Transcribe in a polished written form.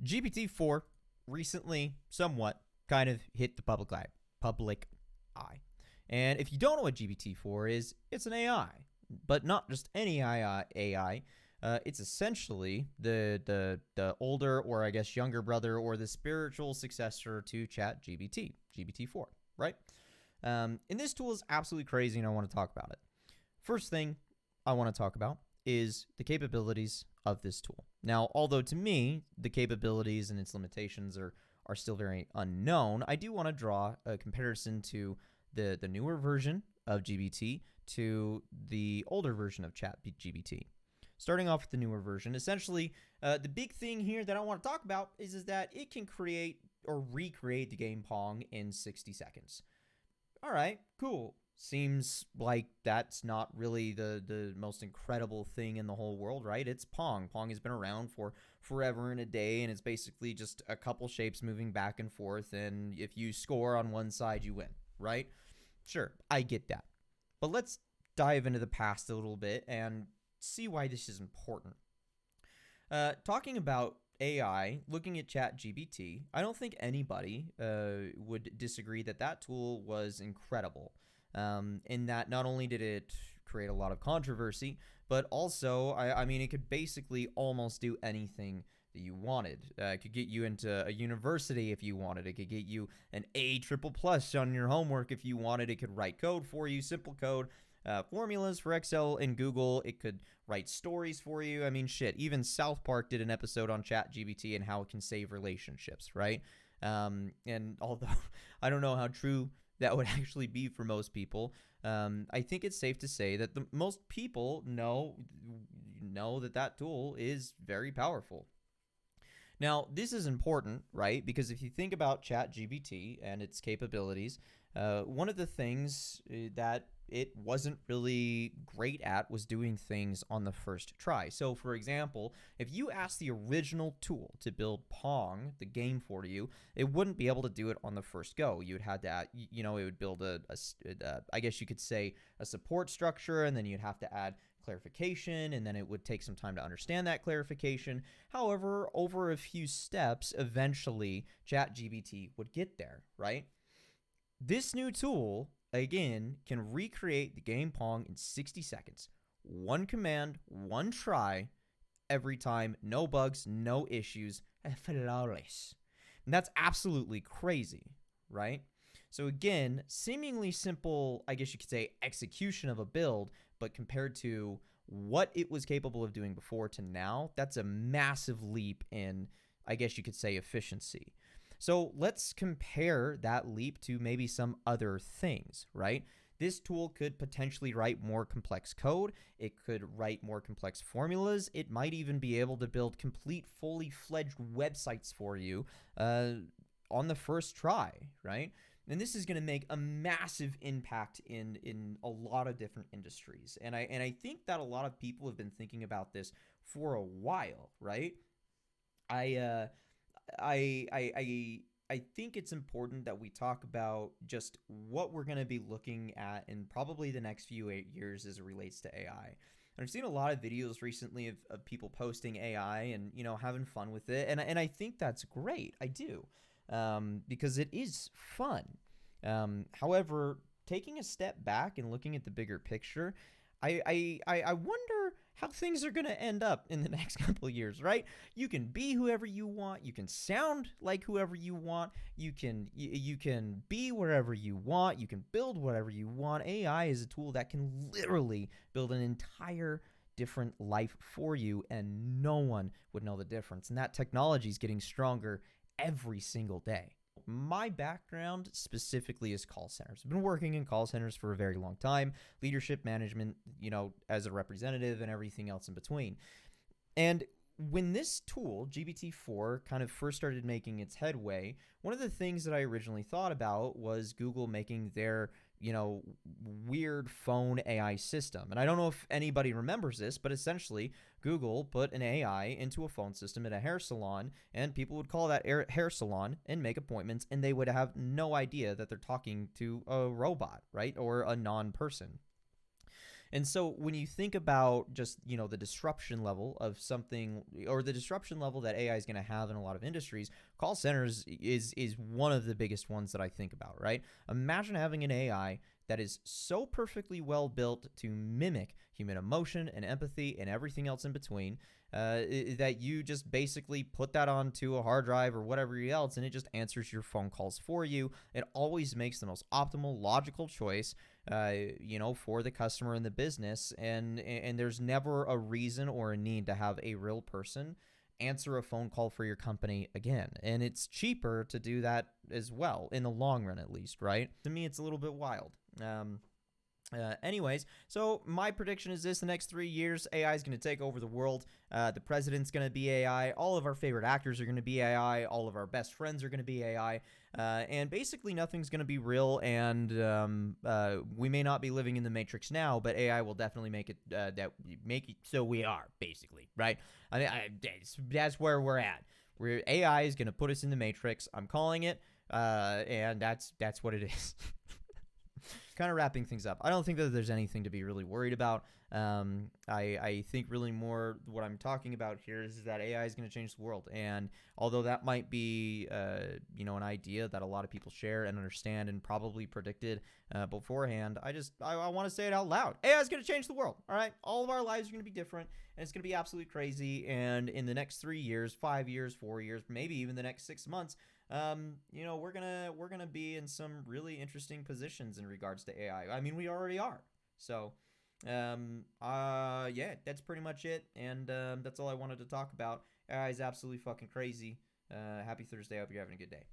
GPT-4 recently, somewhat, kind of hit the public eye. And if you don't know what GPT-4 is, it's an AI, but not just any AI. It's essentially the older, or I guess younger brother, or the spiritual successor to ChatGPT, GPT-4, right? And this tool is absolutely crazy, and I want to talk about it. First thing I want to talk about is the capabilities of this tool. Now, although to me, the capabilities and its limitations are still very unknown, I do want to draw a comparison to the newer version of GPT to the older version of ChatGPT. Starting off with the newer version, essentially, the big thing here that I want to talk about is that it can create or recreate the game Pong in 60 seconds. All right, cool. Seems like that's not really the most incredible thing in the whole world, right? It's Pong. Pong has been around for forever and a day, and it's basically just a couple shapes moving back and forth, and if you score on one side, you win, right? Sure, I get that. But let's dive into the past a little bit and see why this is important. Talking about AI, looking at ChatGPT, I don't think anybody would disagree that that tool was incredible. In that not only did it create a lot of controversy, but also, I mean, it could basically almost do anything that you wanted. It could get you into a university if you wanted. It could get you an A triple plus on your homework if you wanted. It could write code for you, simple code. Formulas for Excel and Google. It could write stories for you. I mean, shit. Even South Park did an episode on ChatGPT and how it can save relationships, right? And although I don't know how true that would actually be for most people, I think it's safe to say that most people know that tool is very powerful. Now, this is important, right? Because if you think about ChatGPT and its capabilities, one of the things that it wasn't really great at was doing things on the first try. So, for example, if you asked the original tool to build Pong, the game for you, it wouldn't be able to do it on the first go. You'd have to add, it would build I guess you could say, a support structure, and then you'd have to add clarification, and then it would take some time to understand that clarification. However, over a few steps, eventually ChatGPT would get there, right? This new tool, again, can recreate the game Pong in 60 seconds. One command, one try, every time, no bugs, no issues, flawless. And that's absolutely crazy, right? So again, seemingly simple, I guess you could say, execution of a build, but compared to what it was capable of doing before to now, that's a massive leap in, I guess you could say, efficiency. So let's compare that leap to maybe some other things, right? This tool could potentially write more complex code. It could write more complex formulas. It might even be able to build complete, fully fledged websites for you on the first try, right? And this is going to make a massive impact in a lot of different industries. And I think that a lot of people have been thinking about this for a while, right? I think it's important that we talk about just what we're going to be looking at in probably the next few 8 years as it relates to AI. And I've seen a lot of videos recently of people posting AI and, having fun with it. And I think that's great. I do. Because it is fun. However, taking a step back and looking at the bigger picture, I wonder how things are going to end up in the next couple of years, right? You can be whoever you want. You can sound like whoever you want. You can be wherever you want. You can build whatever you want. AI is a tool that can literally build an entire different life for you, and no one would know the difference. And that technology is getting stronger every single day. My background specifically is call centers. I've been working in call centers for a very long time, leadership management, as a representative and everything else in between. And when this tool, GPT-4, kind of first started making its headway, one of the things that I originally thought about was Google making their, weird phone AI system. And I don't know if anybody remembers this, but essentially Google put an AI into a phone system at a hair salon, and people would call that hair salon and make appointments, and they would have no idea that they're talking to a robot, right? Or a non-person. And so when you think about just, the disruption level of something, or the disruption level that AI is going to have in a lot of industries, call centers is one of the biggest ones that I think about, right? Imagine having an AI that is so perfectly well built to mimic human emotion and empathy and everything else in between, that you just basically put that onto a hard drive or whatever else, and it just answers your phone calls for you. It always makes the most optimal, logical choice, for the customer and the business, and there's never a reason or a need to have a real person answer a phone call for your company again. And it's cheaper to do that as well, in the long run at least, right? To me, it's a little bit wild. Anyways, so my prediction is this: the next 3 years, AI is going to take over the world. The president's going to be AI. All of our favorite actors are going to be AI. All of our best friends are going to be AI. And basically nothing's going to be real. And we may not be living in the Matrix now, but AI will definitely make it so we are, basically, right? I mean, that's where we're at. AI is going to put us in the Matrix. I'm calling it. And that's what it is. Kind of wrapping things up, I don't think that there's anything to be really worried about. I think really more what I'm talking about here is that AI is going to change the world. And although that might be, an idea that a lot of people share and understand and probably predicted beforehand, I want to say it out loud. AI is going to change the world. All right. All of our lives are going to be different, and it's going to be absolutely crazy. And in the next 3 years, 5 years, 4 years, maybe even the next 6 months, we're gonna be in some really interesting positions in regards to AI. I mean, we already are. So, that's pretty much it. And that's all I wanted to talk about. AI is absolutely fucking crazy. Happy Thursday. I hope you're having a good day.